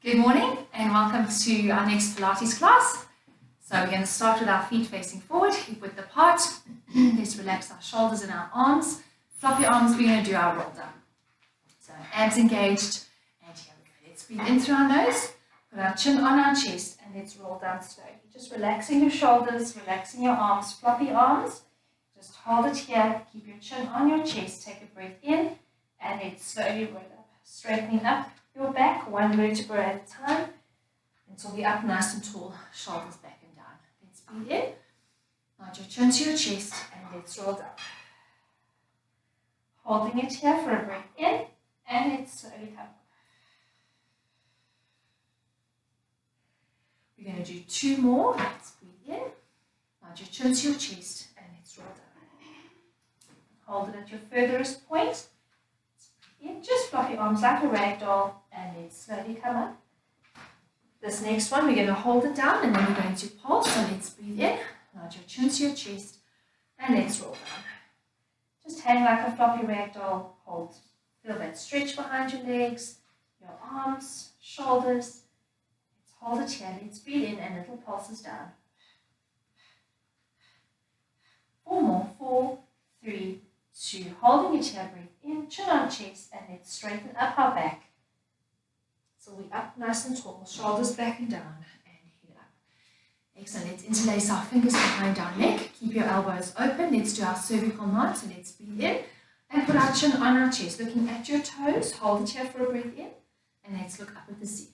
Good morning and welcome to our next Pilates class. So we're going to start with our feet facing forward, hip width apart. Let's relax our shoulders and our arms. Flop your arms, we're going to do our roll down. So abs engaged, and here we go. Let's breathe in through our nose, put our chin on our chest, and let's roll down slowly. Just relaxing your shoulders, relaxing your arms, floppy arms. Just hold it here, keep your chin on your chest, take a breath in, and let's slowly roll up, straightening up your back, one vertebra at a time, until we're up nice and tall, shoulders back and down. Let's breathe in, nod your chin to your chest, and let's roll down. Holding it here for a breath in, and let's slowly come up. We're going to do two more. Let's breathe in, nod your chin to your chest, and let's roll down. Hold it at your furthest point. Just flop your arms like a rag doll, and let's slowly come up. This next one, we're going to hold it down, and then we're going to pulse. So let's breathe in, nod your chin to your chest, and let's roll down. Just hang like a floppy rag doll. Hold. Feel that stretch behind your legs, your arms, shoulders. Let's hold it here. Let's breathe in, and little pulses down. 4 more. 4, 3, 2. Holding it here. Breathe in, chin on chest, and let's straighten up our back. So we're up nice and tall, shoulders back and down, and head up. Excellent. Let's interlace our fingers behind our neck. Keep your elbows open. Let's do our cervical knot. So let's breathe in and put our chin on our chest, looking at your toes. Hold it here for a breath in, and let's look up at the ceiling.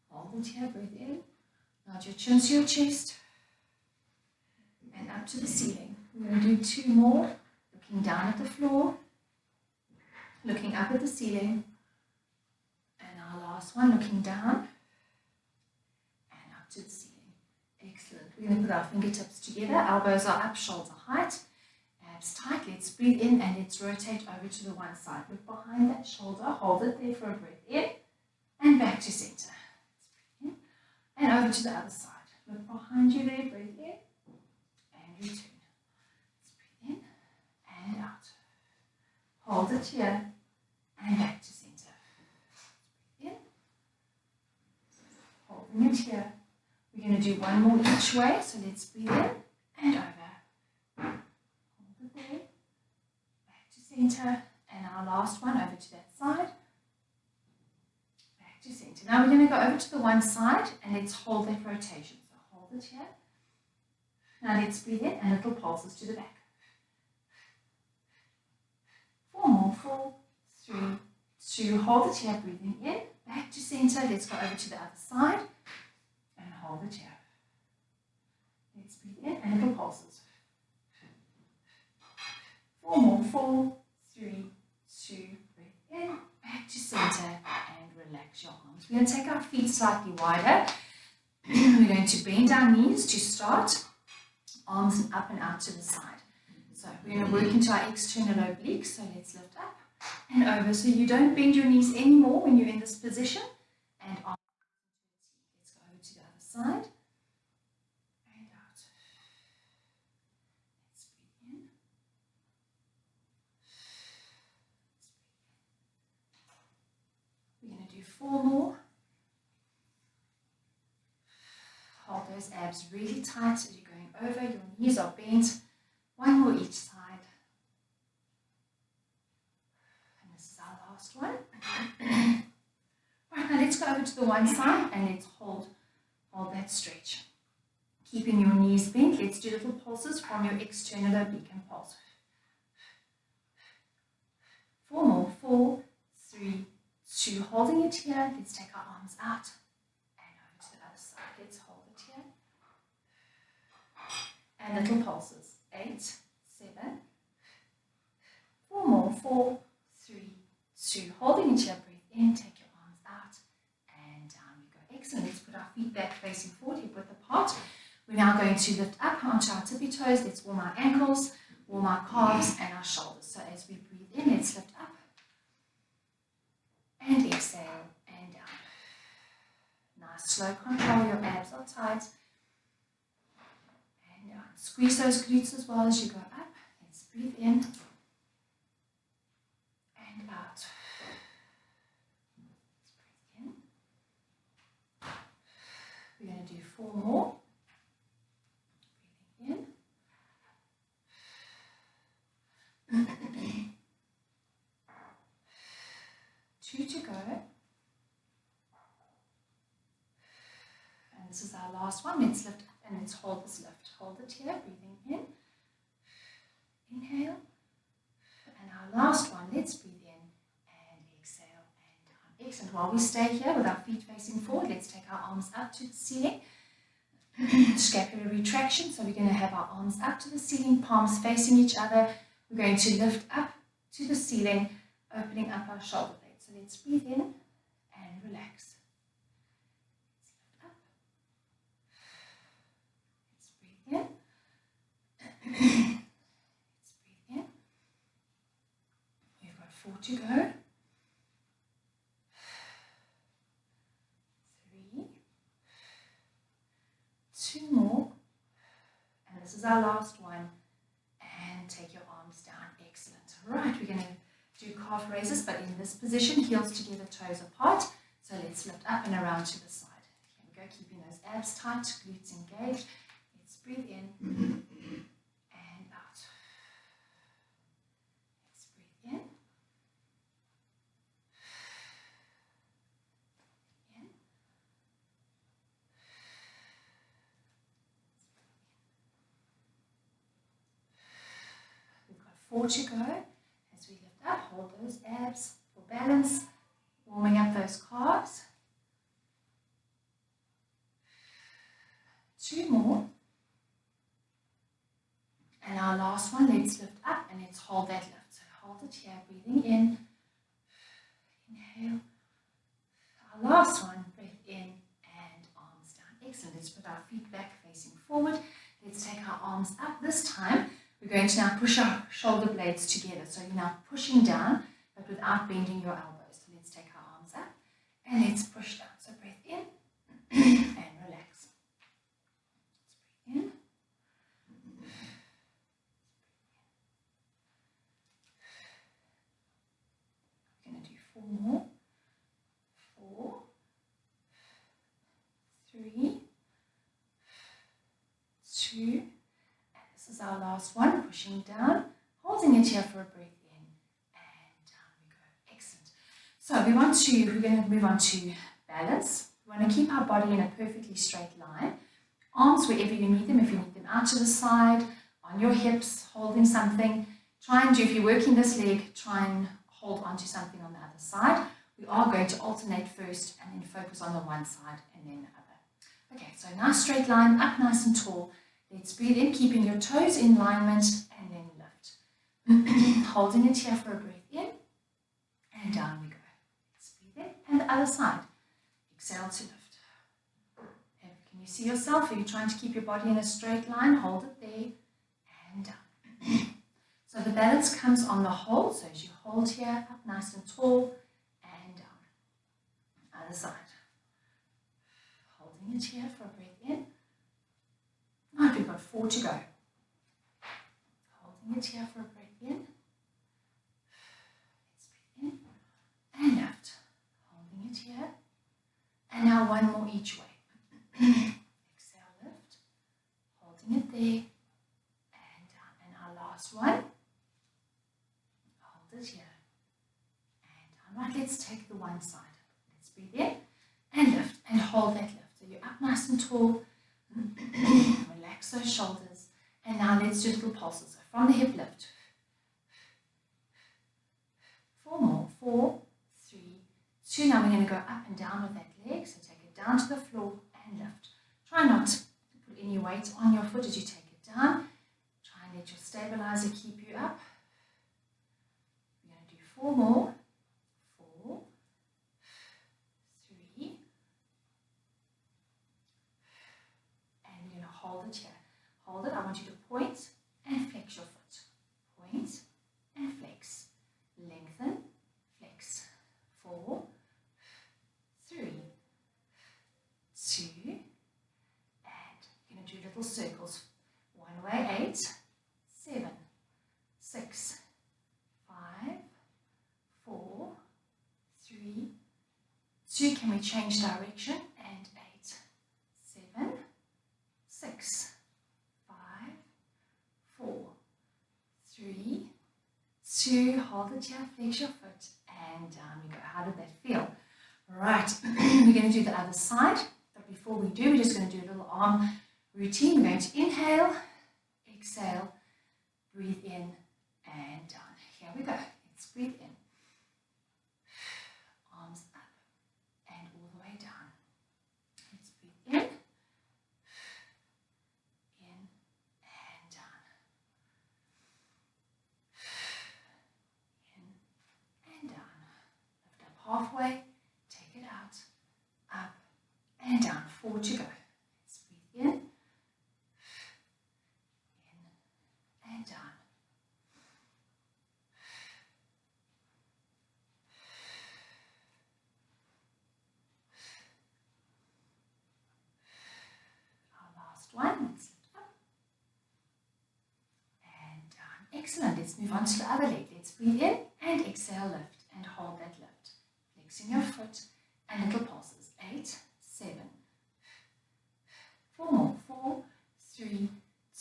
Hold it here, breathe in. Nod your chin to your chest, and up to the ceiling. We're going to do 2 more, looking down at the floor, looking up at the ceiling, and our last one, looking down and up to the ceiling. Excellent. We're going to put our fingertips together, elbows are up, shoulder height, abs tight. Let's breathe in and let's rotate over to the one side. Look behind that shoulder, hold it there for a breath in, and back to center. Let's breathe in and over to the other side. Look behind you there, breathe in and return. Let's breathe in and out. Hold it here and back to center. In. Holding it here. We're going to do 1 more each way. So let's breathe in and over. Hold it there. Back to center. And our last one over to that side. Back to center. Now we're going to go over to the one side and let's hold that rotation. So hold it here. Now let's breathe in and little pulses to the back. 4 more. 4, 3, 2. Hold it here, breathing in, back to center. Let's go over to the other side and hold it here. Let's breathe in and little pulses. 4 more. 4, 3, 2. Breathe in, back to center, and relax your arms. We're going to take our feet slightly wider. We're going to bend our knees to start, arms up and out to the side. So we're going to work into our external obliques. So let's lift up and over. So you don't bend your knees anymore when you're in this position. And arms. Let's go over to the other side. And out. Let's breathe in. We're going to do 4 more. Hold those abs really tight as you're going over. Your knees are bent. 1 more each side. And this is our last one. Right, now let's go over to the one side and let's hold that stretch. Keeping your knees bent, let's do little pulses from your external oblique and pulse. 4 more. 4, 3, 2. Holding it here. Let's take our arms out and over to the other side. Let's hold it here. And little pulses. 8, 7, 4 more. 4, 3, 2. Holding it here, breathe in, take your arms out, and down we go. Excellent. Let's put our feet back facing forward, hip width apart. We're now going to lift up onto our tippy toes. Let's warm our ankles, warm our calves, and our shoulders. So as we breathe in, let's lift up, and exhale, and down. Nice, slow control. Your abs are tight. Squeeze those glutes as well as you go up. Let's breathe in and out. Let's breathe in 2 to go. And this is our last one. Let's lift up and let's hold this lift. Hold it here, breathing in. Inhale. And our last one, let's breathe in and exhale and down. Excellent. While we stay here with our feet facing forward, let's take our arms up to the ceiling. Scapular retraction. So we're going to have our arms up to the ceiling, palms facing each other. We're going to lift up to the ceiling, opening up our shoulder blades. So let's breathe in and relax. Let's lift up. Let's breathe in. Let's breathe in. We've got 4 to go. 3. 2 more. And this is our last one. And take your arms down. Excellent. All right, we're going to do calf raises, but in this position, heels together, toes apart. So let's lift up and around to the side. Here we go, keeping those abs tight, glutes engaged. Let's breathe in and out. Let's breathe in. In. We've got 4 to go. As we lift up, hold those abs for balance, warming up those calves. 2 more. And our last one, let's lift up and let's hold that lift. So hold it here, breathing in. Inhale. Our last one, breath in and arms down. Excellent. Let's put our feet back facing forward. Let's take our arms up. This time, we're going to now push our shoulder blades together. So you're now pushing down, but without bending your elbows. So let's take our arms up and let's push down. So breath in and relax. Let's breathe in. We're going to do 4 more. 4, 3, 2. This is our last one, pushing down, holding it here for a breath in, and down we go. Excellent. So we're going to move on to balance. We want to keep our body in a perfectly straight line. Arms wherever you need them. If you need them out to the side, on your hips, holding something. Try and do, if you're working this leg, try and hold onto something on the other side. We are going to alternate first and then focus on the one side and then the other. Okay, so nice straight line, up nice and tall. Let's breathe in, keeping your toes in alignment, and then lift. Holding it here for a breath in, and down we go. Let's breathe in, and the other side. Exhale to lift. Can you see yourself? Are you trying to keep your body in a straight line? Hold it there, and down. So the balance comes on the hold, so as you hold here, up nice and tall, and down. Other side. Holding it here for a breath in. Right, we've got 4 to go. Holding it here for a breath in. Let's breathe in and lift. Holding it here. And now 1 more each way. Exhale, lift. Holding it there and down. And our last one. Hold it here and down. Right, let's take the one side. Let's breathe in and lift and hold that lift. So you're up nice and tall. Relax those shoulders, and now let's do little pulses. So from the hip lift. 4 more. 4, 3, 2. Now we're going to go up and down with that leg. So take it down to the floor and lift. Try not to put any weight on your foot as you take it down. Try and let your stabilizer keep you up. We're going to do 4 more. 4, 3. Hold it here. Hold it. I want you to point and flex your foot. Point and flex. Lengthen, flex. 4, 3, 2, and you're going to do little circles. 1 way, 8, 7, 6, 5, 4, 3, 2. Can we change direction? And 8, 7, 6, 5, 4, 3, 2. Hold it here, flex your foot, and down we go. How did that feel? Right, we're going to do the other side, but before we do, we're just going to do a little arm routine. We're going to inhale, exhale, breathe in and down. Here we go. Let's breathe in. Arms up and all the way down. Let's breathe in and down. In and down. Lift up halfway, take it out, up and down. 4 to go. Let's breathe in and down. One, let's lift up and down. Excellent. Let's move on to the other leg. Let's breathe in and exhale, lift and hold that lift. Flexing your foot and little pulses. 8, 7, 4 more. 4, 3,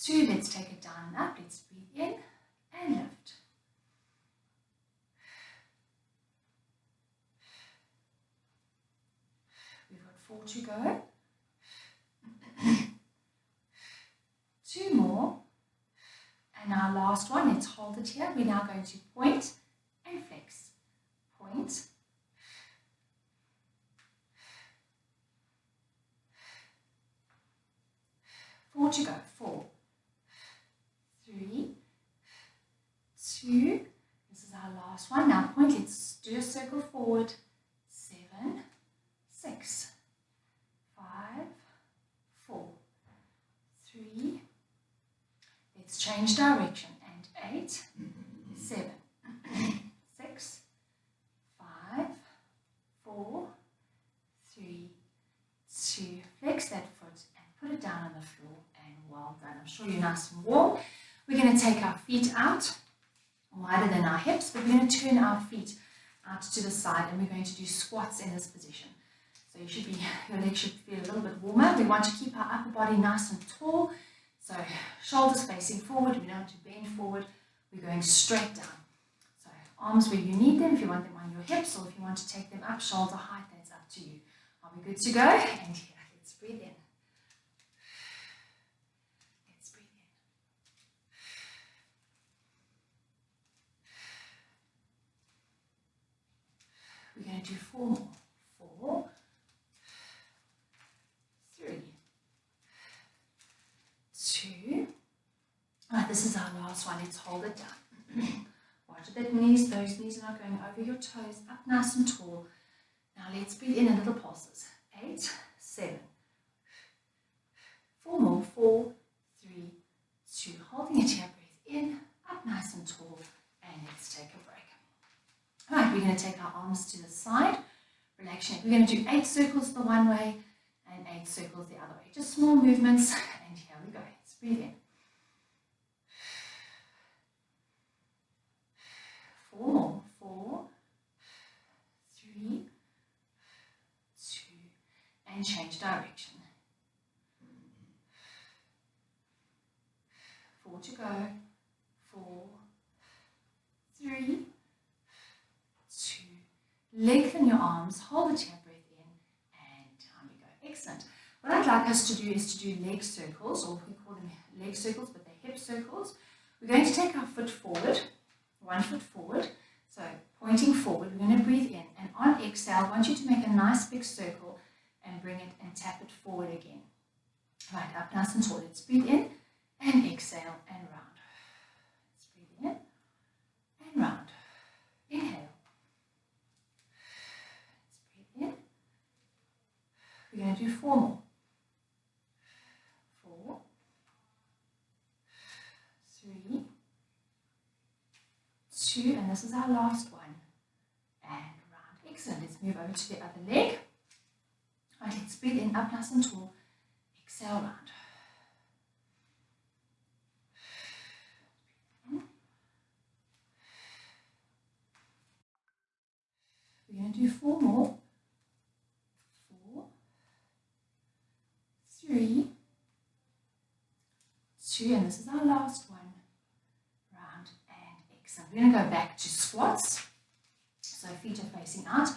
2. Let's take it down and up. Let's breathe in and lift. We've got 4 to go. 2 more, and our last one, let's hold it here. We're now going to point and flex. Point, 4 to go. 4, 3, 2, this is our last one. Now point, let's do a circle forward. 7, 6, 5, 4, 3, let's change direction, and 8, 7, 6, 5, 4, 3, 2. Flex that foot and put it down on the floor, and well done. I'm sure you're nice and warm. We're going to take our feet out wider than our hips, but we're going to turn our feet out to the side, and we're going to do squats in this position. So your legs should feel a little bit warmer. We want to keep our upper body nice and tall. So shoulders facing forward, we don't want to bend forward, we're going straight down. So arms where you need them, if you want them on your hips, or if you want to take them up shoulder height, that's up to you. Are we good to go? And here, let's breathe in. Let's breathe in. We're going to do 4 more. 4, 3, 2. Right, this is our last one. Let's hold it down. Watch that knees. Those knees are not going over your toes. Up nice and tall. Now let's breathe in a little pulses. 8, 7, 4 more. 4, 3, 2. Holding it here. Breathe in. Up nice and tall. And let's take a break. All right, we're going to take our arms to the side. Relaxing it. We're going to do 8 circles the one way and 8 circles the other way. Just small movements. And here we go. Let's breathe in. 4 more. 4, 3, 2, and change direction. 4 to go. 4, 3, 2. Lengthen your arms. Hold it here. Breathe in, and down we go. Excellent. What I'd like us to do is to do leg circles, or we call them leg circles, but they're hip circles. We're going to take our foot forward, 1 foot forward, so pointing forward. We're going to breathe in, and on exhale, I want you to make a nice big circle and bring it and tap it forward again. Right, up nice and tall. Let's breathe in and exhale and round. Let's breathe in and round. Inhale. Let's breathe in. We're going to do 4 more. 4, 3, 2, and this is our last one. And round. Excellent. Let's move over to the other leg. Right, let's breathe in, up nice and tall. Exhale, round. We're going to do 4 more. 4, 3, 2, and this is our last one. Round and excellent. We're going to go back to squats. So feet are facing out.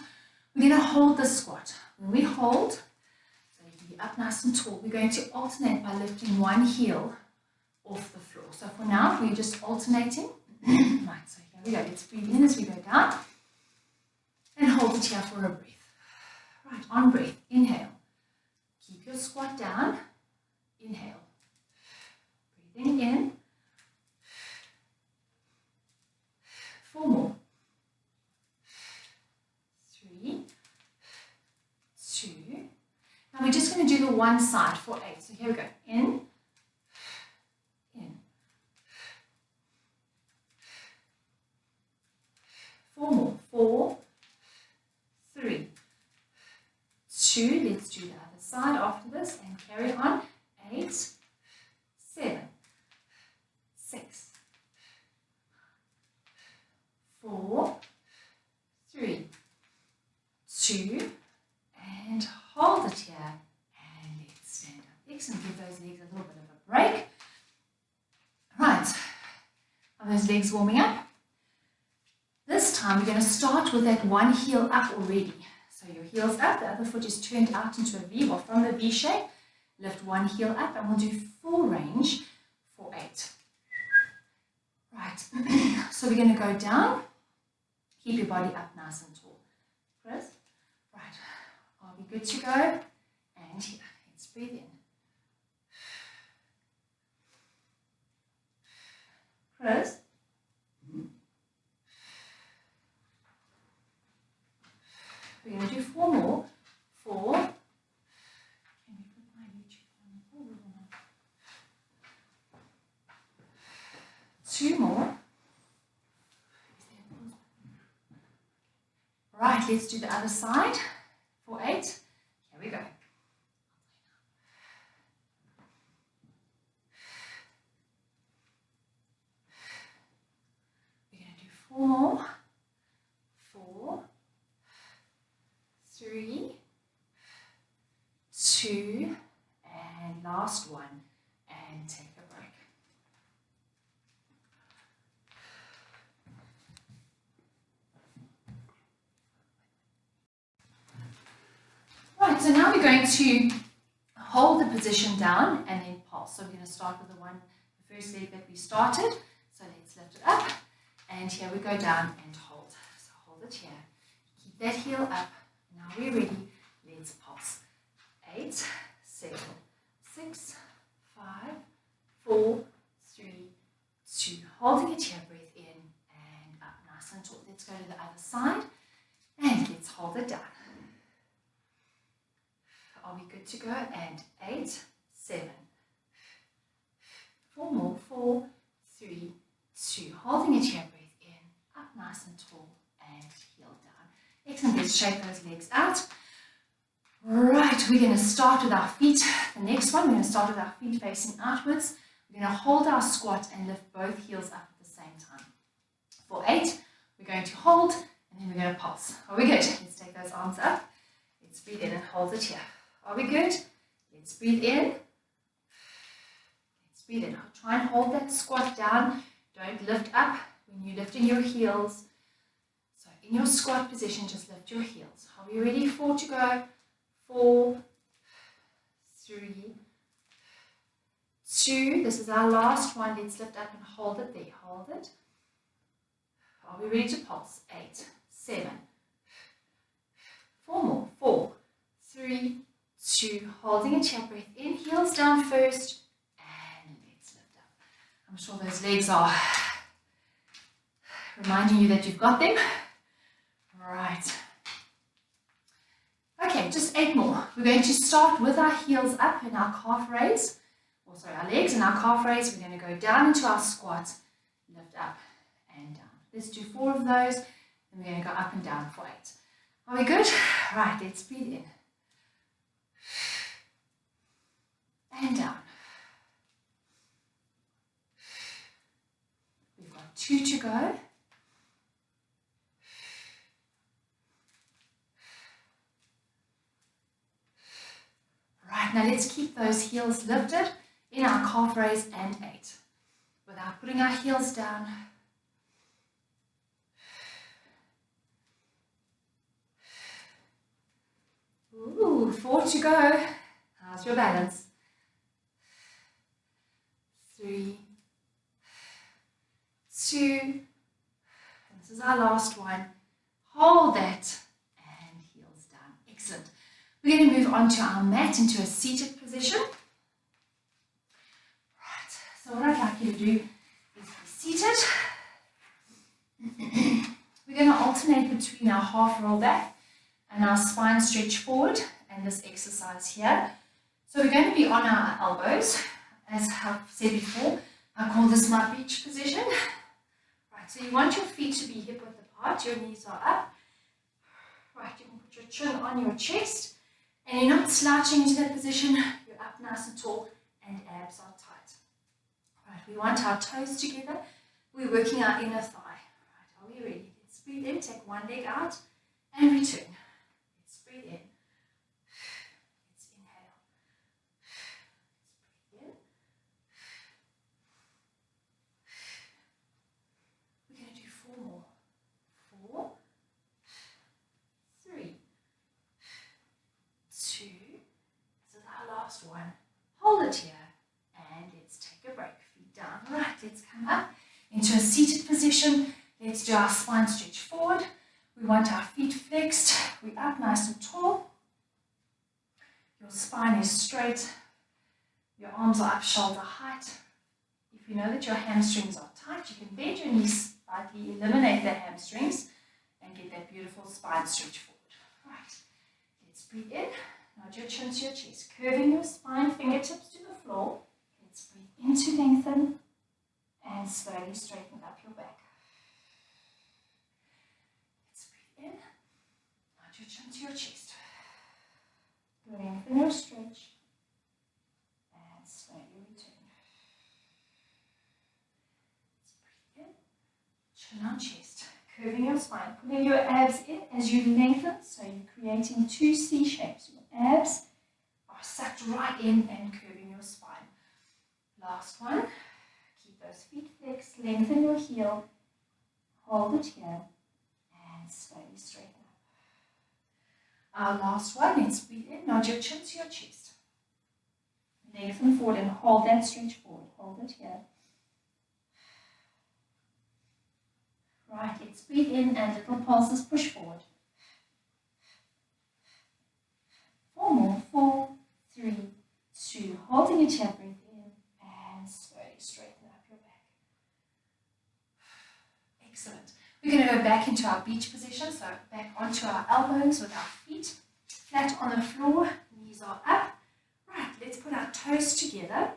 We're going to hold the squat. When we hold, so you can be up nice and tall, we're going to alternate by lifting one heel off the floor. So for now, we're just alternating. Right, so here we go. Let's breathe in as we go down. And hold it here for a breath. Right, on breath, inhale. Keep your squat down. Inhale. Breathing in. 4 more. 3, 2. Now we're just going to do the one side for 8. So here we go. In. 4 more. 4, 3, 2. Let's do the other side after this and carry on. 8, 7, 6, 4, 3, 2, and hold it here. And let's stand up. Excellent. Give those legs a little bit of a break. Right. Are those legs warming up? This time we're going to start with that one heel up already. So your heel's up, the other foot is turned out into a V, or from the V shape. Lift one heel up and we'll do full range for 8. Right, so we're going to go down. Keep your body up nice and tall. Chris? Right, are we good to go? And here, let's breathe in. Chris? We're going to do 4 more. 4. Can we put my YouTube on? 2 more. Right, let's do the other side for 8. Here we go. We're going to do 4 more. 4, 3, 2, and last one, and take a break. Right, so now we're going to hold the position down and then pulse. So we're going to start with the first leg that we started. So let's lift it up, and here we go down and hold. So hold it here. Keep that heel up. Now we're ready. Let's pulse. 8, 7, 6, 5, 4, 3, 2. Holding it here. Breathe in and up, nice and tall. Let's go to the other side and let's hold it down. Are we good to go? And 8, 7, 4 more. 4, 3, 2. Holding it here. Breathe in, up, nice and tall, and heel down. Excellent. Let's shake those legs out. Right, we're going to start with our feet. The next one, we're going to start with our feet facing outwards. We're going to hold our squat and lift both heels up at the same time. For 8, we're going to hold and then we're going to pulse. Are we good? Let's take those arms up. Let's breathe in and hold it here. Are we good? Let's breathe in. Let's breathe in. Try and hold that squat down. Don't lift up when you're lifting your heels. So in your squat position, just lift your heels. Are we ready? 4 to go. 4, 3, 2. This is our last one. Let's lift up and hold it there. Hold it. Are we ready to pulse? 8, 7, 4 more. 4, 3, 2. Holding a chair. Breath in. Heels down first. And let's lift up. I'm sure those legs are reminding you that you've got them. Right. Okay, just 8 more. We're going to start with our heels up in our calf raise. Or sorry, our legs in our calf raise. We're going to go down into our squat, lift up and down. Let's do 4 of those. And we're going to go up and down for 8. Are we good? Right, let's breathe in. And down. We've got 2 to go. Right, now let's keep those heels lifted in our calf raise and 8. Without putting our heels down. Ooh, 4 to go. How's your balance? 3, 2, this is our last one. Hold that and heels down. Excellent. We're going to move on to our mat into a seated position. Right, so what I'd like you to do is be seated. We're going to alternate between our half roll back and our spine stretch forward and this exercise here. So we're going to be on our elbows, as I've said before. I call this my beach position. Right, so you want your feet to be hip width apart, your knees are up. Right, you can put your chin on your chest, and you're not slouching into that position, you're up nice and tall, and abs are tight. Right, we want our toes together, we're working our inner thigh. Right, are we ready? Let's breathe in, take one leg out, and return. Let's breathe in. Let's inhale. Let's breathe in. We're going to do 4 more. 4, 3, 2, this is our last one. Hold it here, and let's take a break. Feet down. Right, let's come up into a seated position. Let's do our spine stretch forward. We want our feet flexed. We're up nice and tall. Your spine is straight. Your arms are up shoulder height. If you know that your hamstrings are tight, you can bend your knees slightly, eliminate the hamstrings, and get that beautiful spine stretch forward. Right, let's breathe in. Nod your chin to your chest, curving your spine, fingertips to the floor. Let's breathe in to lengthen, and slowly straighten up your back. Let's breathe in. Nod your chin to your chest. Lengthen your stretch, and slowly return. Let's breathe in. Chin on chest, curving your spine, pulling your abs in as you lengthen, so you're creating 2 C shapes. Your abs are sucked right in and curving your spine. Last one. Keep those feet flexed, lengthen your heel, hold it here, and slowly straighten up. Our last one, let's breathe in, nod your chin to your chest. Lengthen forward and hold that stretch forward, hold it here. Right, let's breathe in and little pulses push forward. 4 more, 4, 3, 2, holding it here, breathe in, and slowly straighten up your back. Excellent. We're going to go back into our beach position, so back onto our elbows with our feet flat on the floor, knees are up. Right, let's put our toes together.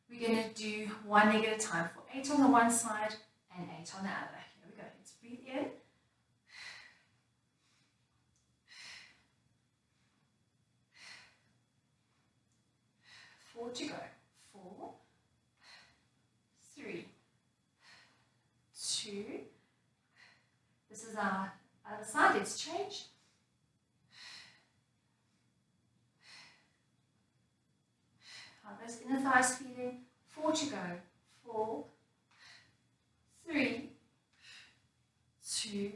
We're going to do 1 leg at a time for 8 on the one side and 8 on the other. Here we go. Let's breathe in. Four to go. 4, 3, 2. This is our other side. Let's change. How are those inner thighs feeling? 4 to go. 4, 3, 2,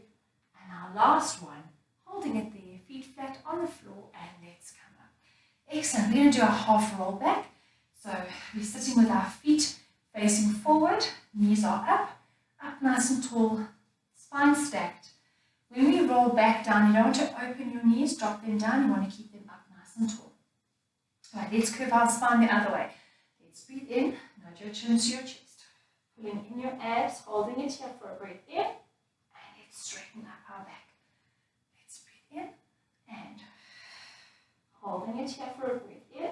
and our last one. Holding it there, feet flat on the floor, and let's come up. Excellent. We're going to do a half roll back. So we're sitting with our feet facing forward, knees are up nice and tall, spine stacked. When we roll back down, you don't want to open your knees, drop them down, you want to keep them up nice and tall. All right, let's curve our spine the other way. Let's breathe in, nod your chin to your chest. Pulling in your abs, holding it here for a breath in, and let's straighten up our back. Let's breathe in, and holding it here for a breath in.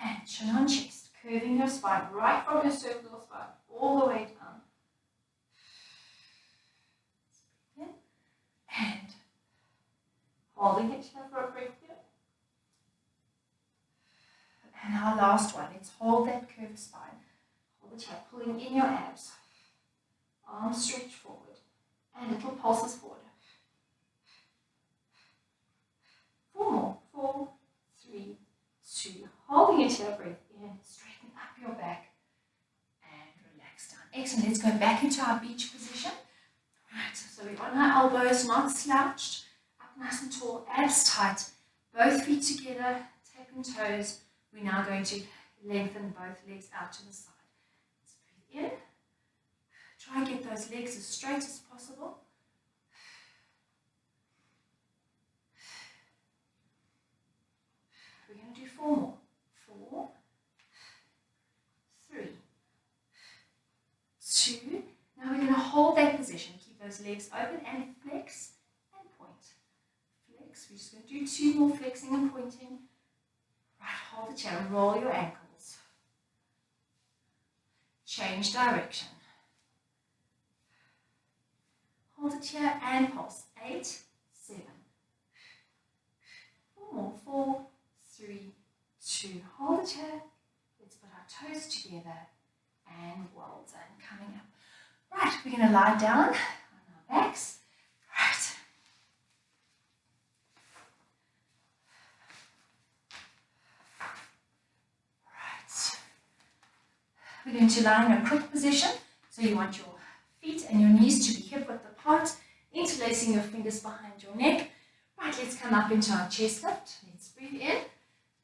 And chin on chest, curving your spine right from your cervical spine all the way down. Breathe in and holding it here for a breath in. And our last one, let's hold that curved spine. Hold it here, pulling in your abs. Arms stretch forward and little pulses forward. 4 more. 4, 3, 2. Holding it here, breath in, straighten up your back and relax down. Excellent. Let's go back into our beach position. Right, so So we're on our elbows, not slouched, up nice and tall, abs tight, both feet together, tapping toes. We're now going to lengthen both legs out to the side. Let's breathe in. Try and get those legs as straight as possible. We're going to do 4 more. 4, 3, 2. Now we're going to hold that position. Keep those legs open and flex and point. Flex. We're just going to do 2 more flexing and pointing. Right, hold the chair. Roll your ankles. Change direction. Hold it here and pulse. 8, 7. 4 more. 4, 3, 2. Hold it here. Let's put our toes together. And well done. Coming up. Right, we're going to lie down on our backs. Right. Right. We're going to lie in a crook position. So you want your feet and your knees to be hip width apart, interlacing your fingers behind your neck. Right, let's come up into our chest lift. Let's breathe in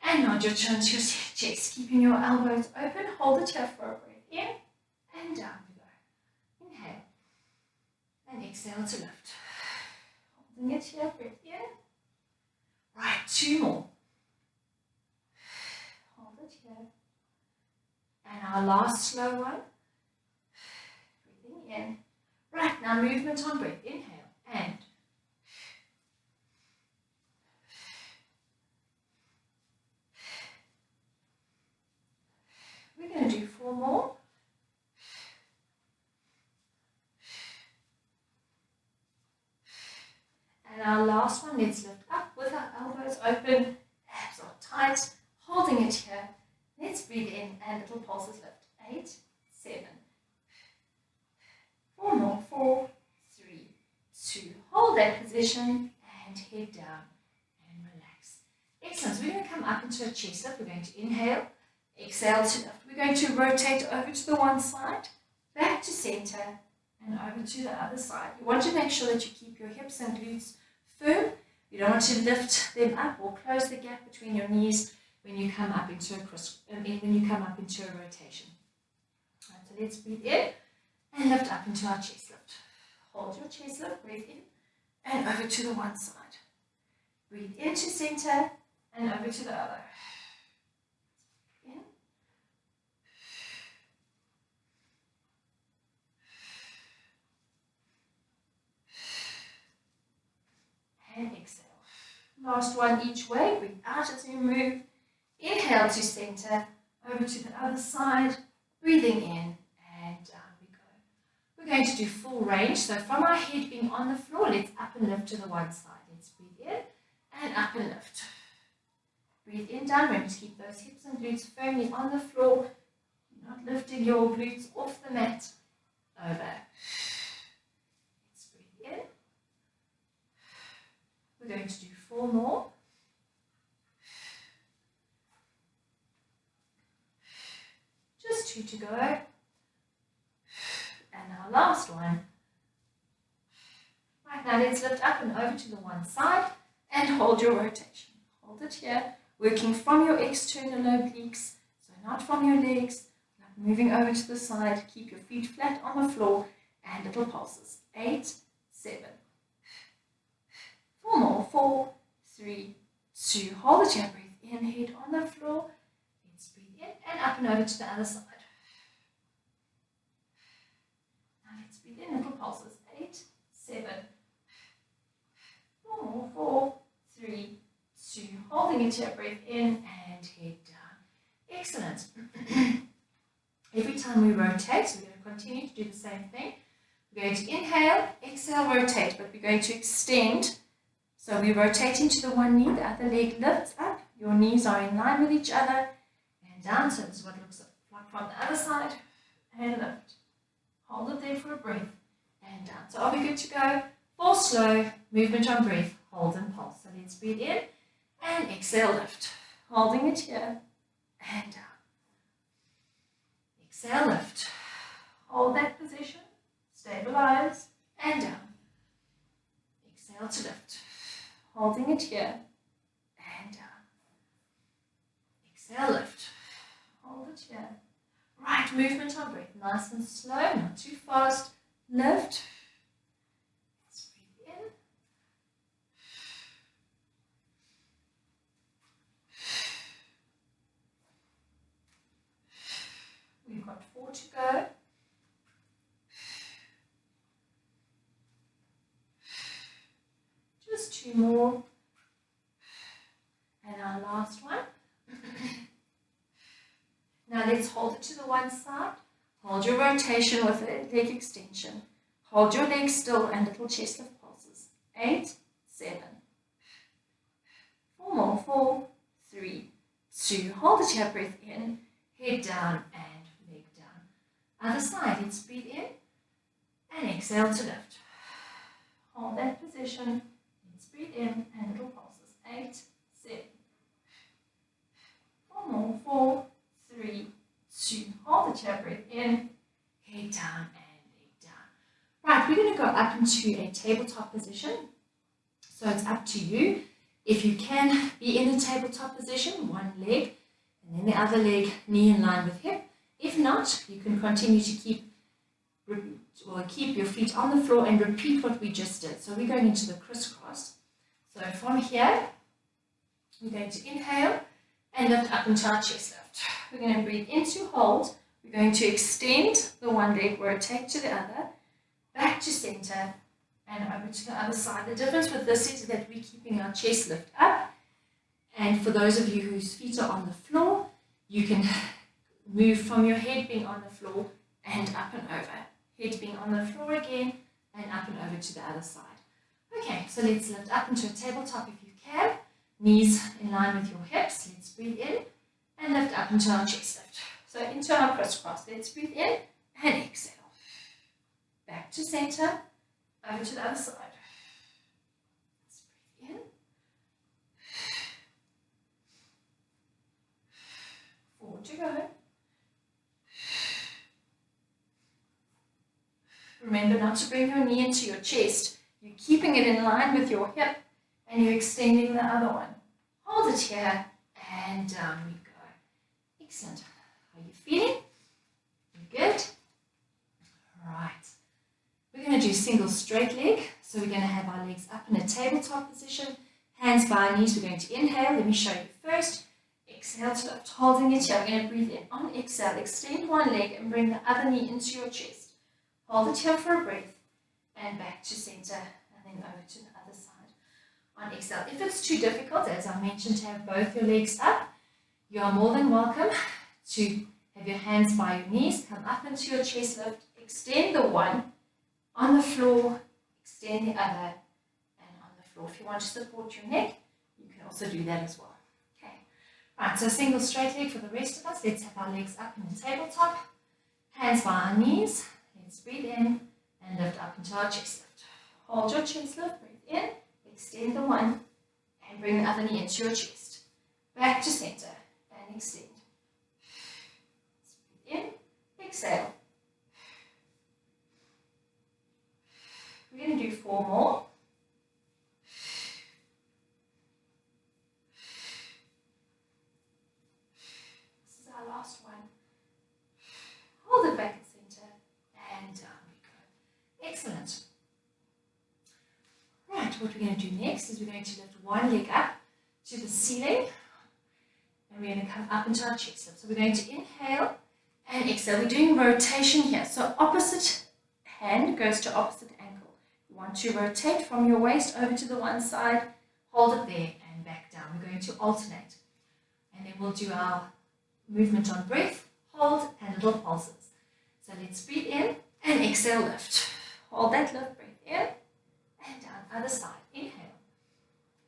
and nod your chin to your chest, keeping your elbows open. Hold it here for a breath in and down we go. Inhale and exhale to lift. Holding it here, breath in. Right, 2 more. Hold it here. And our last slow one. Breathing in. Right, now movement on breath. Inhale and we're going to do 4 more. And our last one, let's lift up with our elbows open, abs are tight, holding it here. Let's breathe in and little pulses lift. 8, 7. 4 more. 4, 3, 2. Hold that position and head down and relax. Excellent. So we're going to come up into a chest lift. We're going to inhale, exhale to lift. We're going to rotate over to the one side, back to center, and over to the other side. You want to make sure that you keep your hips and glutes firm. You don't want to lift them up or close the gap between your knees when you come up into a rotation. Right, so let's breathe in and lift up into our chest lift. Hold your chest lift, breathe in and over to the one side. Breathe into center and over to the other. In. And exhale. Last one each way. Breathe out as you move. Inhale to center, over to the other side. Breathing in and down we go. We're going to do full range. So from our head being on the floor, let's up and lift to the one side. Let's breathe in and up and lift. Breathe in, down. Remember to keep those hips and glutes firmly on the floor. You're not lifting your glutes off the mat. Over. Let's breathe in. We're going to do 4 more. Just 2 to go. And our last one. Right, now let's lift up and over to the one side and hold your rotation. Hold it here, working from your external obliques, so not from your legs. Moving over to the side, keep your feet flat on the floor and little pulses. 8, 7. 4 more. 4, 3, 2. Hold it here, breathe in, head on the floor. Let's breathe in and up and over to the other side. Now let's breathe in, little pulses. 8, 7. 4 more. 4, 3, 2. Holding it here, breathe in and head down. Excellent. Every time we rotate, so we're going to continue to do the same thing. We're going to inhale, exhale, rotate, but we're going to extend. So we're rotating to the one knee, the other leg lifts up. Your knees are in line with each other and down. So this is what it looks like from the other side. And lift. Hold it there for a breath and down. So are we good to go? 4 slow, movement on breath, hold and pulse. So let's breathe in and exhale, lift. Holding it here and down. Exhale, lift. Hold that position, stabilize, and down. exhale to lift. Holding it here and down. Exhale, lift. Hold it here. Right, movement on breath. Nice and slow, not too fast. Lift. Let's breathe in. We've got 4 to go. Just 2 more. And our last one. Now let's hold it to the one side. Hold your rotation with a leg extension. Hold your legs still and little chest lift pulses. 8, 7. 4 more. 4, 3, 2. Hold it here, breath in. Head down and leg down. Other side, let's breathe in and exhale to lift. Hold that position. Let's breathe in and little pulses. 8, 7. 4 more. 4, 3, 2. Hold the chair, breath in, head down and leg down. Right, we're going to go up into a tabletop position. So it's up to you. If you can be in a tabletop position, one leg, and then the other leg, knee in line with hip. If not, you can continue to keep your feet on the floor and repeat what we just did. So we're going into the crisscross. So from here, we're going to inhale and lift up into our chest lift. We're going to breathe into hold. We're going to extend the one leg, rotate to the other, back to center, and over to the other side. The difference with this is that we're keeping our chest lift up. And for those of you whose feet are on the floor, you can move from your head being on the floor and up and over. Head being on the floor again and up and over to the other side. Okay, so let's lift up into a tabletop if you can. Knees in line with your hips. Let's breathe in and lift up into our chest lift. So into our crisscross. Let's breathe in and exhale. Back to center, over to the other side. Let's breathe in. 4 to go. Remember not to bring your knee into your chest. You're keeping it in line with your hip and you're extending the other one. Hold it here and down we go. Excellent. How are you feeling? You good? Right. We're going to do single straight leg. So we're going to have our legs up in a tabletop position. Hands by our knees. We're going to inhale. Let me show you first. Exhale to lift. Holding it here. We're going to breathe in. On exhale, extend one leg and bring the other knee into your chest. Hold it here for a breath and back to center and then over to the other side. On exhale, if it's too difficult, as I mentioned, to have both your legs up, you are more than welcome to have your hands by your knees, come up into your chest lift, extend the one on the floor, extend the other and on the floor. If you want to support your neck, you can also do that as well. Okay, right, so single straight leg for the rest of us. Let's have our legs up in the tabletop, hands by our knees. Let's breathe in and lift up into our chest lift. Hold your chest lift, breathe in, extend the one, and bring the other knee into your chest. Back to center and extend. Let's breathe in, exhale. We're going to do 4 more. This is our last one. Hold it back at center. And down we go. Excellent. Right, what we're going to do next is we're going to lift one leg up to the ceiling and we're going to come up into our chest lift. So we're going to inhale and exhale. We're doing rotation here. So opposite hand goes to opposite ankle. You want to rotate from your waist over to the one side, hold it there and back down. We're going to alternate. And then we'll do our movement on breath, hold and little pulses. So let's breathe in and exhale, lift. Hold that lift, breathe in and down. Other side, inhale,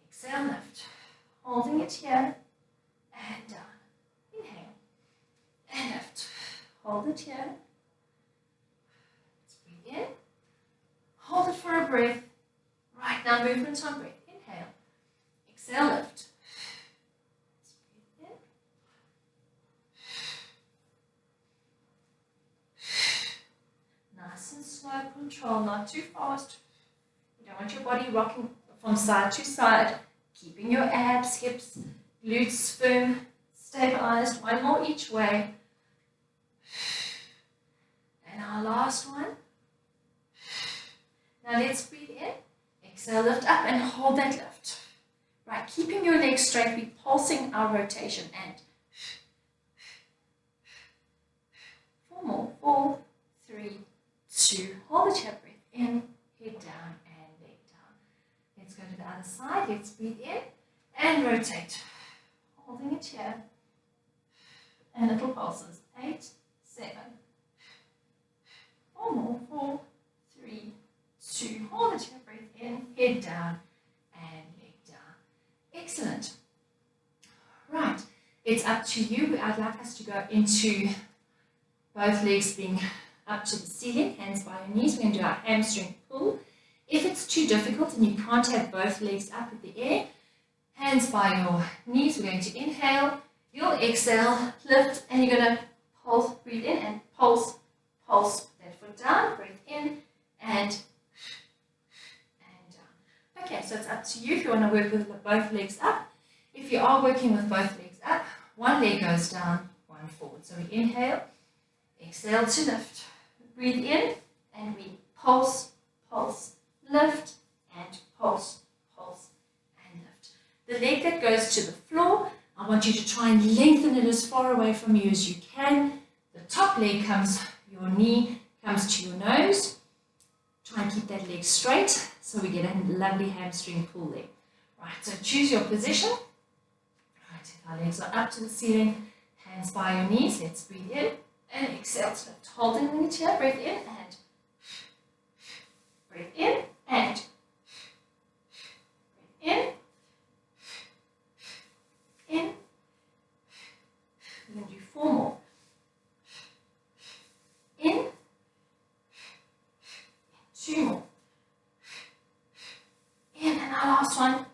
exhale, lift. Holding it here and down. Inhale and lift. Hold it here. Let's breathe in. Hold it for a breath. Right now, movement on breath. Inhale, exhale, lift. Let's breathe in. Nice and slow, control, not too fast. You don't want your body rocking from side to side, keeping your abs, hips, glutes firm, stabilized. One more each way. And our last one. Now let's breathe in. Exhale, lift up and hold that lift. Right, keeping your legs straight, we're pulsing our rotation. And 4 more. 4, 3, 2. Hold it here, breath in, head down, and leg down. Let's go to the other side. Let's breathe in and rotate. Holding it here. And little pulses. 8, 7. 4 more. 4, 3, 2. Hold it here, breath in, head down, and leg down. Excellent. Right, it's up to you. I'd like us to go into both legs being up to the ceiling, hands by your knees. We're going to do our hamstring pull. If it's too difficult and you can't have both legs up in the air, hands by your knees, we're going to inhale, you'll exhale, lift, and you're going to pulse, breathe in and pulse, pulse, put that foot down, breathe in, and down. Okay, so it's up to you if you want to work with both legs up. If you are working with both legs up, one leg goes down, one forward. So we inhale, exhale to lift. Breathe in and we pulse, pulse, lift, and pulse, pulse, and lift. The leg that goes to the floor, I want you to try and lengthen it as far away from you as you can. The top leg comes, your knee comes to your nose. Try and keep that leg straight so we get a lovely hamstring pull there. Right, so choose your position. Right, if our legs are up to the ceiling, hands by your knees, let's breathe in. And exhale to lift. Holding it here, breathe in and breathe in and breathe in. We're going to do 4 more. In. 2 more. In, and our last one.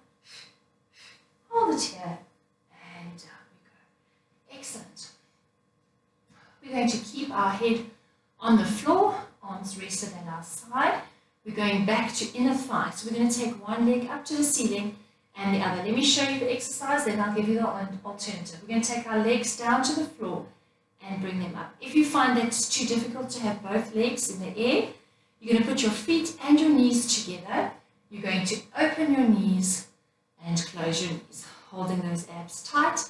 Hold it here and down we go. Excellent. We're going to keep our head on the floor, arms rested at our side. We're going back to inner thigh. So we're going to take one leg up to the ceiling and the other. Let me show you the exercise, then I'll give you the alternative. We're going to take our legs down to the floor and bring them up. If you find that it's too difficult to have both legs in the air, you're going to put your feet and your knees together. You're going to open your knees and close your knees, holding those abs tight,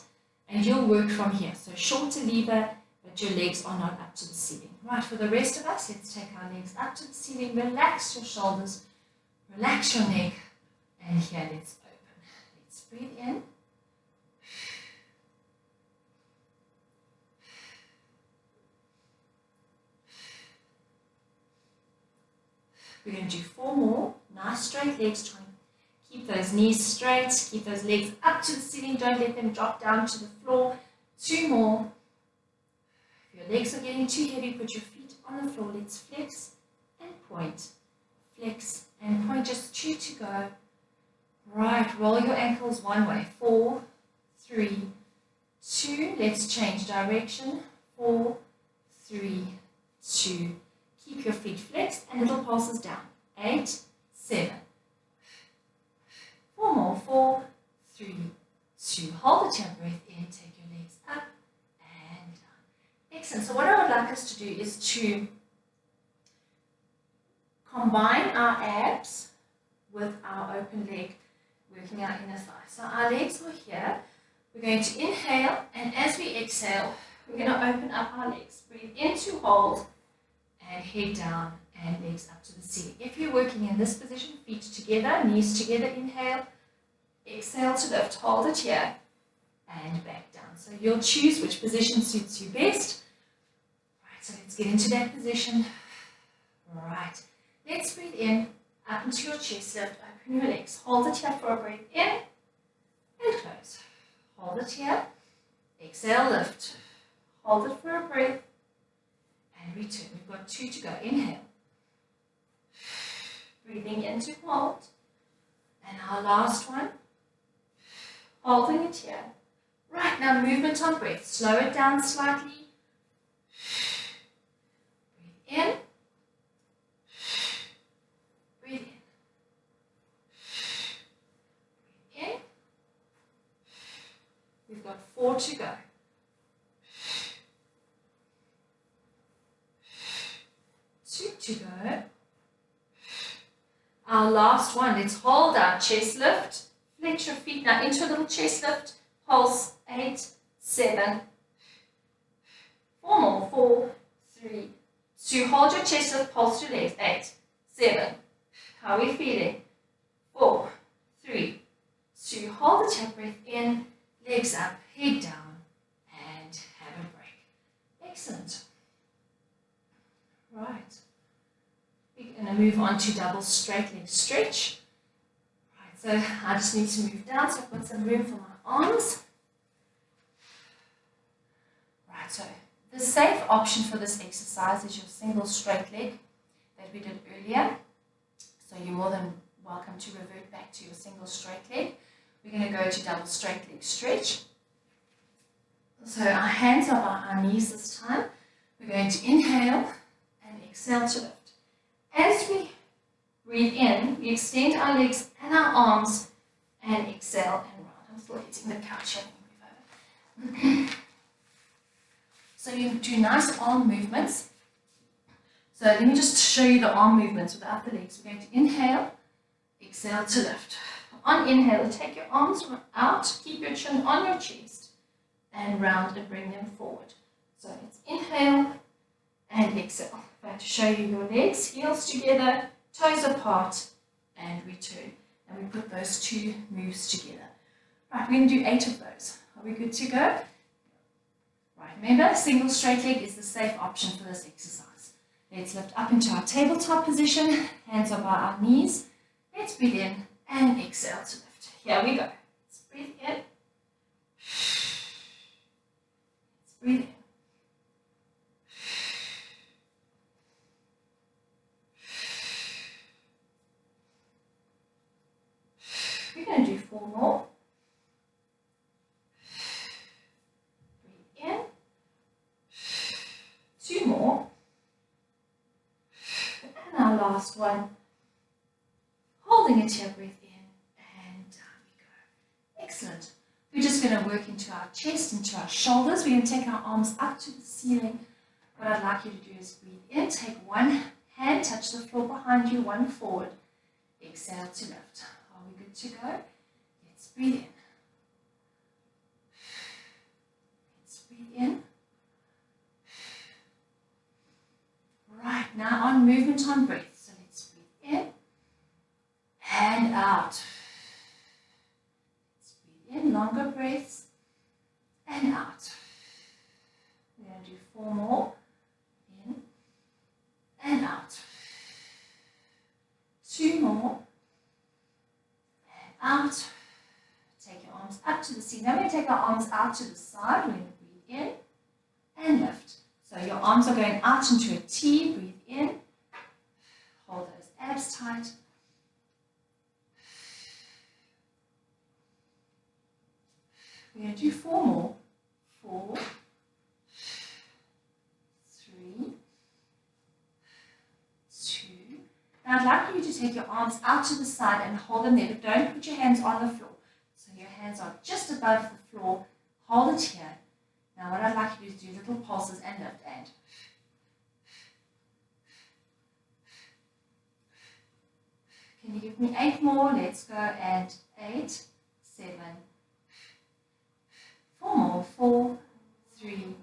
and you'll work from here. So shorter lever, but your legs are not up to the ceiling. Right, for the rest of us, let's take our legs up to the ceiling. Relax your shoulders, relax your neck, and here let's open. Let's breathe in. We're going to do 4 more. Nice straight legs. Try and keep those knees straight. Keep those legs up to the ceiling. Don't let them drop down to the floor. 2 more. If your legs are getting too heavy, put your feet on the floor. Let's flex and point. Flex and point. Just 2 to go. Right. Roll your ankles one way. 4, 3, 2. Let's change direction. 4, 3, 2. Keep your feet flexed and little pulses down. 8, 7. 4 more. 4, 3, 2. Hold it, your breath in. Take your legs up and down. Excellent. So what I would like us to do is to combine our abs with our open leg, working our inner thigh. So our legs are here. We're going to inhale, and as we exhale, we're going to open up our legs. Breathe in to hold, and head down and legs up to the ceiling. If you're working in this position, feet together, knees together, inhale, exhale to lift, hold it here, and back down. So you'll choose which position suits you best. Right, so let's get into that position. Right, let's breathe in, up into your chest, lift, open your legs, hold it here for a breath in, and close. Hold it here, exhale, lift, hold it for a breath, and return. We've got 2 to go. Inhale. Breathing in to hold. And our last one. Holding it here. Right, now movement on breath. Slow it down slightly. Breathe in. Breathe in. got 4 to go. 2 to go. Our last one, let's hold our chest lift. Flex your feet now into a little chest lift. Pulse, 8, 7, 4 more, 4, 3, 2. Hold your chest lift, pulse your legs, 8, 7. How are we feeling? 4, 3, 2. Hold the tap breath in, legs up, head down, and have a break. Excellent. Right. We're going to move on to double straight leg stretch. Right, so I just need to move down so I've got some room for my arms. Right, so the safe option for this exercise is your single straight leg that we did earlier. So you're more than welcome to revert back to your single straight leg. We're going to go to double straight leg stretch. So our hands are by our knees this time. We're going to inhale and exhale to lift. As we breathe in, we extend our legs and our arms and exhale and round. I'm still hitting the couch here. Let me move over. So you do nice arm movements. So let me just show you the arm movements without the legs. We're going to inhale, exhale to lift. On inhale, take your arms out, keep your chin on your chest, and round and bring them forward. So it's inhale and exhale. I'm going to show you your legs, heels together, toes apart, and return. And we put those two moves together. Right, we're going to do 8 of those. Are we good to go? Right, remember, single straight leg is the safe option for this exercise. Let's lift up into our tabletop position. Hands are by our knees. Let's breathe in and exhale to lift. Here we go. Let's breathe in. Let's breathe in. We're going to do 4 more. Breathe in. 2 more. And our last one. Holding it here, breathe in and down we go. Excellent. We're just going to work into our chest, into our shoulders. We're going to take our arms up to the ceiling. What I'd like you to do is breathe in. Take one hand, touch the floor behind you, one forward. Exhale to lift. Are we good to go? Let's breathe in. Let's breathe in. Right, now on movement on breath. So let's breathe in and out. Let's breathe in, longer breaths, and out. We're going to do 4 more. In and out. 2 more. Out. Take your arms up to the ceiling. Now we're going to take our arms out to the side. We're going to breathe in and lift. So your arms are going out into a T. Breathe in. Hold those abs tight. We're going to do 4 more. 4, 3, 2. Now I'd like you to take your arms out to the side and hold them there, but don't put your hands on the floor. So your hands are just above the floor. Hold it here. Now what I'd like you to do is do little pulses and lift and. Can you give me 8 more? Let's go. And 8, 7, 4 more. 4, 3,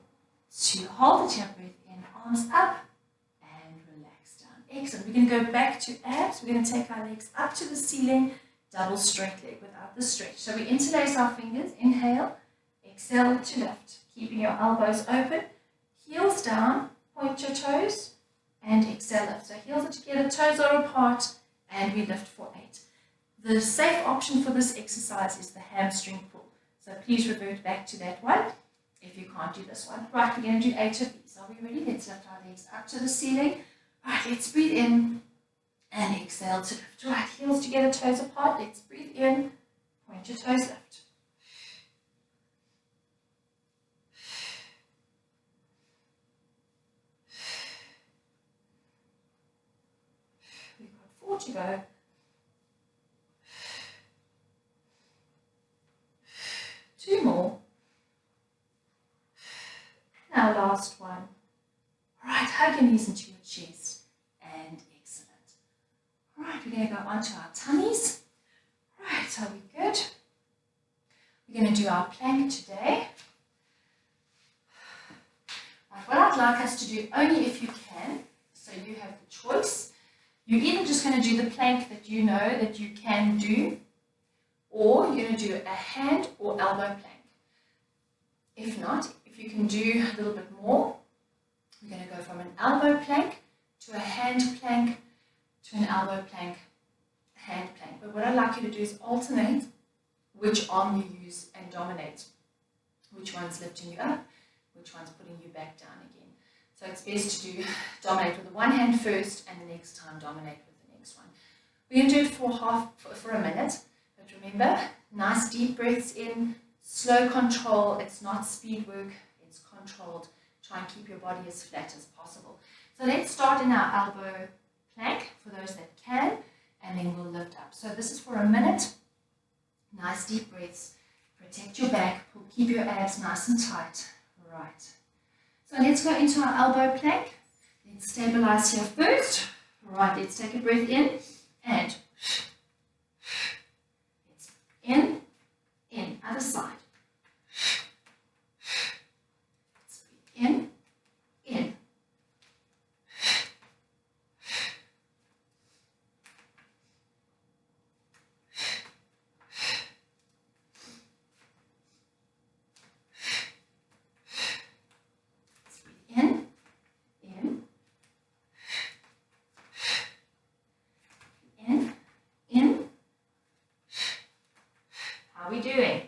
2. Hold the breath in. Arms up and relax down. Excellent. We're going to go back to abs. We're going to take our legs up to the ceiling. Double straight leg without the stretch. So we interlace our fingers. Inhale. Exhale to lift. Keeping your elbows open. Heels down. Point your toes. And exhale lift. So heels are together. Toes are apart. And we lift for 8. The safe option for this exercise is the hamstring pull. So please revert back to that one if you can't do this one. Right, we're going to do 8 of these. Are we ready? Let's lift our legs up to the ceiling. Right, let's breathe in and exhale to lift. Right, heels together, toes apart. Let's breathe in, point your toes, lift. We've got 4 to go. 2 more. last one. Right, hug your knees into your chest. And excellent. Right, we're going to go onto our tummies. Right, are we good? We're going to do our plank today. Right, what I'd like us to do, only if you can, so you have the choice, you're either just going to do the plank that you know that you can do, or you're going to do a hand or elbow plank. If not, if you can do a little bit more, we're going to go from an elbow plank to a hand plank to an elbow plank, hand plank. But what I'd like you to do is alternate which arm you use and dominate. Which one's lifting you up, which one's putting you back down again. So it's best to dominate with the one hand first, and the next time dominate with the next one. We're going to do it for a minute. But remember, nice deep breaths in, slow control. It's not speed work, it's controlled. Try and keep your body as flat as possible. So let's start in our elbow plank for those that can, and then we'll lift up. So this is for a minute. Nice deep breaths. Protect your back. Keep your abs nice and tight. Right. So let's go into our elbow plank. Let's stabilize here first. Right, let's take a breath in and it's in, other side. Let's breathe in. How are we doing?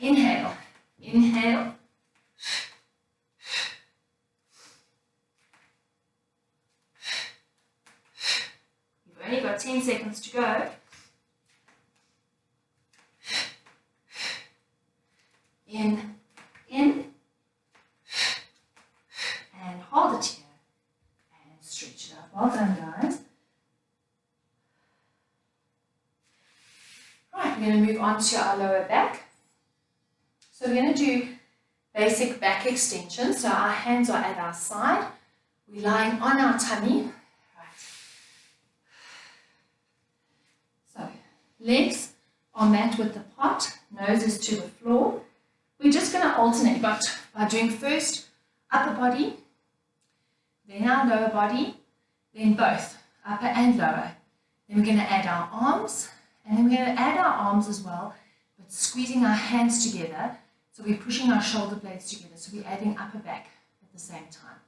Inhale, inhale. You've only got 10 seconds to go. In, and hold it here, and stretch it out. Well done, guys. Right, we're going to move on to our lower back. So we're going to do basic back extension. So our hands are at our side. We're lying on our tummy. Right. So legs are mat width apart, nose is to the floor. We're just going to alternate by doing first upper body, then our lower body, then both upper and lower. Then we're going to add our arms, and then we're going to add our arms as well, but squeezing our hands together. So we're pushing our shoulder blades together. So we're adding upper back at the same time.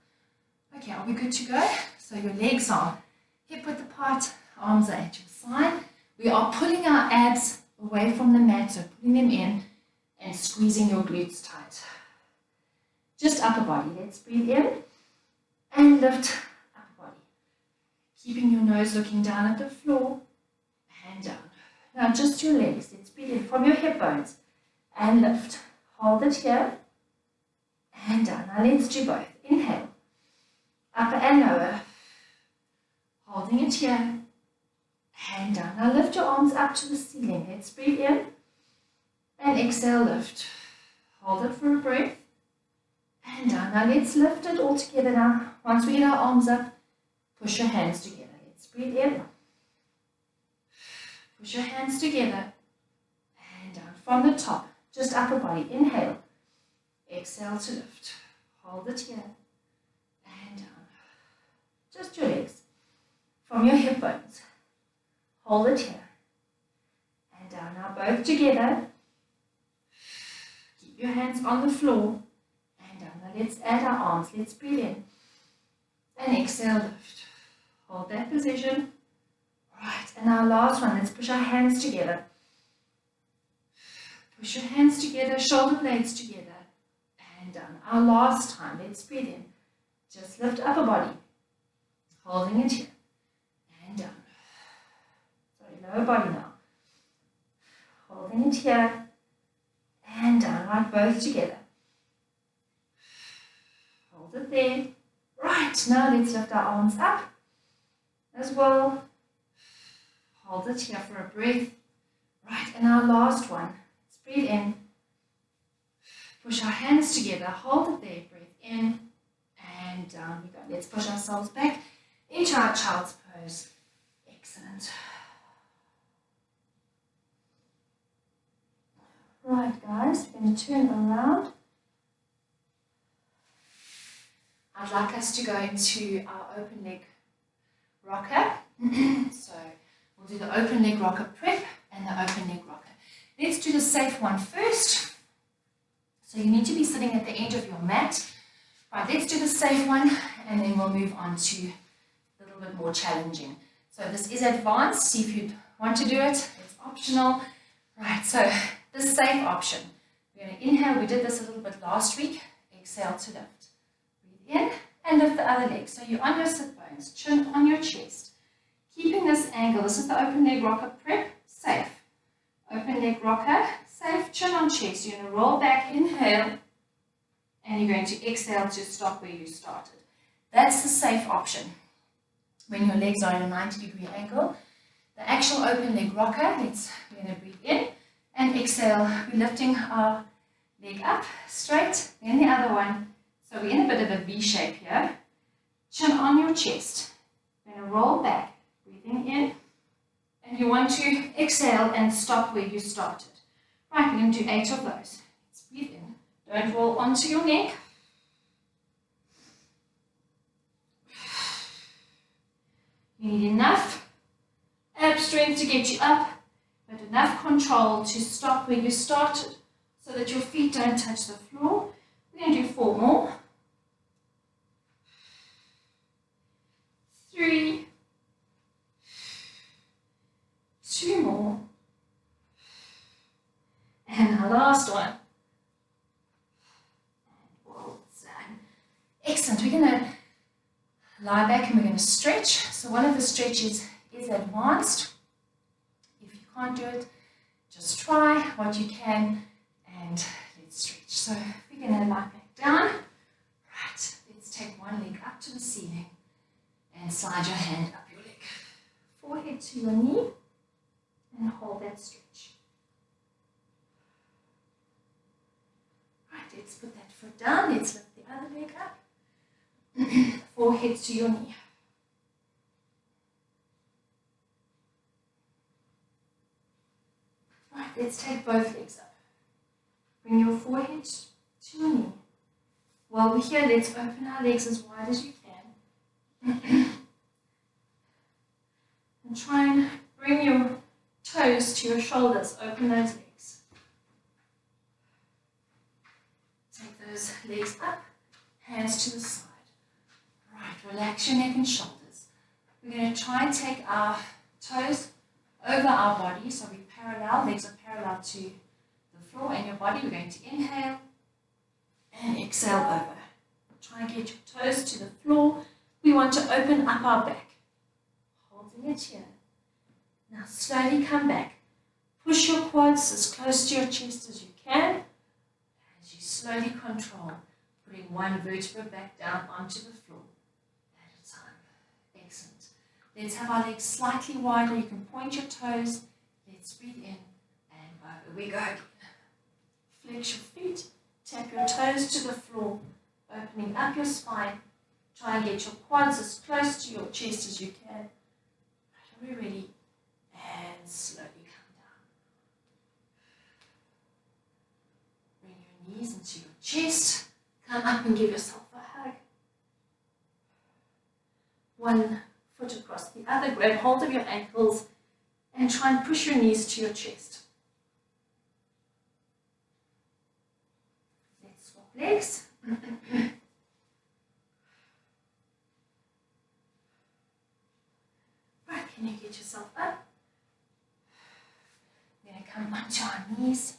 Okay, are we good to go? So your legs are hip width apart, arms are at your side. We are pulling our abs away from the mat, so putting them in and squeezing your glutes tight. Just upper body. Let's breathe in and lift upper body. Keeping your nose looking down at the floor and down. Now just your legs. Let's breathe in from your hip bones and lift. Hold it here and down. Now let's do both. Inhale, upper and lower. Holding it here and down. Now lift your arms up to the ceiling. Let's breathe in and exhale, lift. Hold it for a breath and down. Now let's lift it all together now. Once we get our arms up, push your hands together. Let's breathe in. Push your hands together and down from the top. Just upper body. Inhale. Exhale to lift. Hold it here and down. Just your legs. From your hip bones. Hold it here and down. Now both together. Keep your hands on the floor and down. Now let's add our arms. Let's breathe in and exhale, lift. Hold that position. Right, and our last one. Let's push our hands together. Push your hands together, shoulder blades together and down. Our last time. Let's breathe in. Just lift upper body. Holding it here and down. Lower body now. Holding it here and down, right, both together. Hold it there. Right, now let's lift our arms up as well. Hold it here for a breath. Right, and our last one. Let's breathe in. Push our hands together. Hold it there. Breathe in and down we go. Let's push ourselves back into our child's pose. Excellent. Right, guys, we're going to turn around. I'd like us to go into our open leg rocker. So we'll do the open leg rocker prep and the open leg rocker. Let's do the safe one first. So you need to be sitting at the end of your mat. Right, let's do the safe one and then we'll move on to a little bit more challenging. So this is advanced. See if you want to do it. It's optional. Right, so the safe option. We're going to inhale. We did this a little bit last week. Exhale to lift. Breathe in and lift the other leg. So you're on your sit bones, chin on your chest. Keeping this angle. This is the open leg rocker prep. Safe. Open leg rocker. Safe. Chin on chest. You're going to roll back. Inhale. And you're going to exhale to stop where you started. That's the safe option. When your legs are at a 90-degree angle. The actual open leg rocker. We're going to breathe in. And exhale, we're lifting our leg up straight, then the other one. So we're in a bit of a V shape here. Chin on your chest. We're going to roll back, breathing in. And you want to exhale and stop where you started. Right, we're going to do 8 of those. Let's breathe in. Don't roll onto your neck. You need enough ab strength to get you up. But enough control to stop where you started so that your feet don't touch the floor. We're going to do 4 more. 3. 2 more. And our last one. Well done. Excellent. We're going to lie back and we're going to stretch. So one of the stretches is advanced. Can't do it, just try what you can and let's stretch. So we're going to lie back down. Right, let's take one leg up to the ceiling and slide your hand up your leg. Forehead to your knee and hold that stretch. Right, let's put that foot down. Let's lift the other leg up. Forehead to your knee. Right, let's take both legs up. Bring your forehead to your knee. While we're here, let's open our legs as wide as you can. And try and bring your toes to your shoulders. Open those legs. Take those legs up, hands to the side. Right, relax your neck and shoulders. We're going to try and take our toes over our body, so we parallel, legs are parallel to the floor and your body. We're going to inhale and exhale over. Try and get your toes to the floor. We want to open up our back. Holding it here. Now slowly come back. Push your quads as close to your chest as you can. As you slowly control, putting one vertebra back down onto the floor at a time. Excellent. Let's have our legs slightly wider. You can point your toes. Let's breathe in and over we go again. Flex your feet. Tap your toes to the floor. Opening up your spine. Try and get your quads as close to your chest as you can. Right, are we ready? And slowly come down. Bring your knees into your chest. Come up and give yourself a hug. One foot across the other. Grab hold of your ankles and try and push your knees to your chest. Let's swap legs. Right, can you get yourself up? We're going to come onto our knees.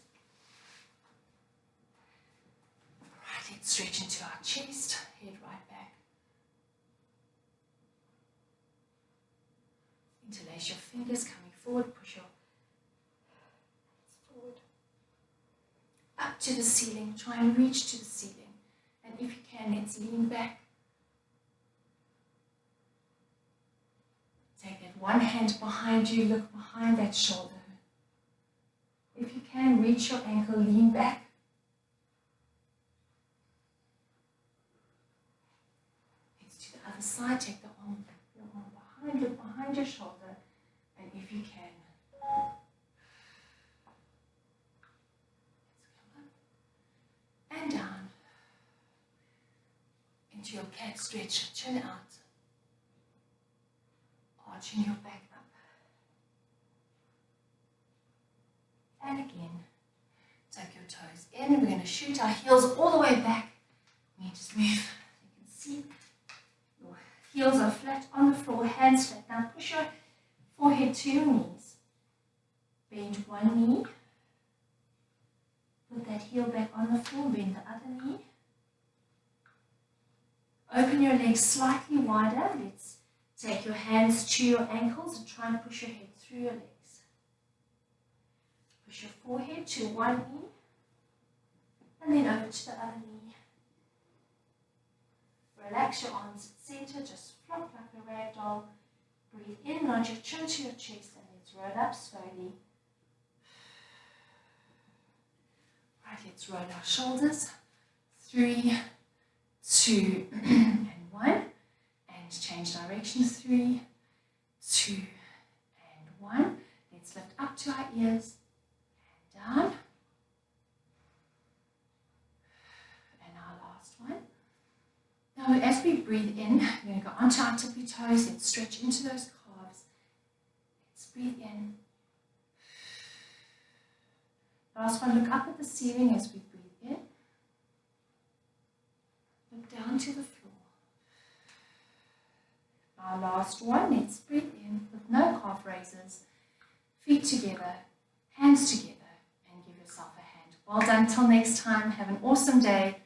Right, let's stretch into our chest. Head right back. Interlace your fingers coming forward. Push your hands forward. Up to the ceiling. Try and reach to the ceiling. And if you can, let's lean back. Take that one hand behind you. Look behind that shoulder. If you can, reach your ankle. Lean back. other side. Take your arm behind, look behind your shoulder, and if you can, let's come up and down into your cat stretch. Chin out, arching your back up, and again. Tuck your toes in. We're going to shoot our heels all the way back. We just move. You can see your heels are flat on the floor, hands flat. Now push your forehead to your knees. Bend one knee. Put that heel back on the floor. Bend the other knee. Open your legs slightly wider. Let's take your hands to your ankles and try and push your head through your legs. Push your forehead to one knee and then over to the other knee. Relax your arms at center, just flop like a rag doll. Breathe in, nod your chin to your chest, and let's roll up slowly. Right, let's roll our shoulders. 3, 2, and 1. And change direction. 3, 2, and 1. Let's lift up to our ears. Down. And our last one. Now as we breathe in, we're going to go onto our tippy toes. Let's stretch into those calves. Let's breathe in. Last one, look up at the ceiling as we breathe in. Look down to the floor. Our last one, let's breathe in with no calf raises. Feet together, hands together. Give yourself a hand. Well done. Till next time. Have an awesome day.